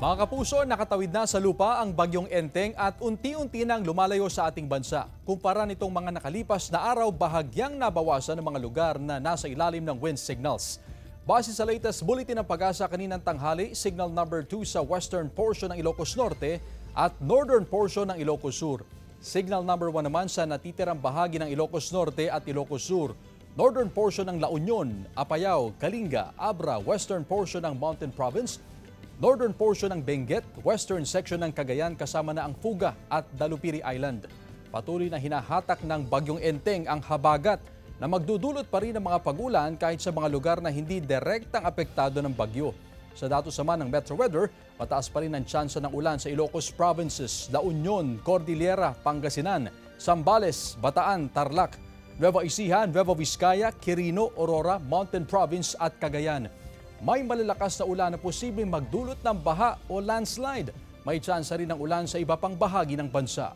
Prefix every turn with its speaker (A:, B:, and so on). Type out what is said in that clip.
A: Mga kapuso, nakatawid na sa lupa ang bagyong Enteng at unti-unti nang lumalayo sa ating bansa. Kumpara nitong mga nakalipas na araw, bahagyang nabawasan ng mga lugar na nasa ilalim ng wind signals. Base sa latest bulletin ng Pag-asa kaninang tanghali, signal number 2 sa western portion ng Ilocos Norte at northern portion ng Ilocos Sur. Signal number 1 naman sa natitirang bahagi ng Ilocos Norte at Ilocos Sur. Northern portion ng La Union, Apayao, Kalinga, Abra, western portion ng Mountain Province, northern portion ng Benguet, western section ng Cagayan kasama na ang Fuga at Dalupiri Island. Patuloy na hinahatak ng bagyong Enteng ang habagat na magdudulot pa rin ng mga pagulan kahit sa mga lugar na hindi direktang apektado ng bagyo. Sa datos naman ng Metro Weather, mataas pa rin ang tsansa ng ulan sa Ilocos Provinces, La Union, Cordillera, Pangasinan, Zambales, Bataan, Tarlac, Nueva Ecija, Nueva Vizcaya, Quirino, Aurora, Mountain Province at Cagayan. May malalakas na ulan na posibleng magdulot ng baha o landslide. May tsansa rin ng ulan sa iba pang bahagi ng bansa.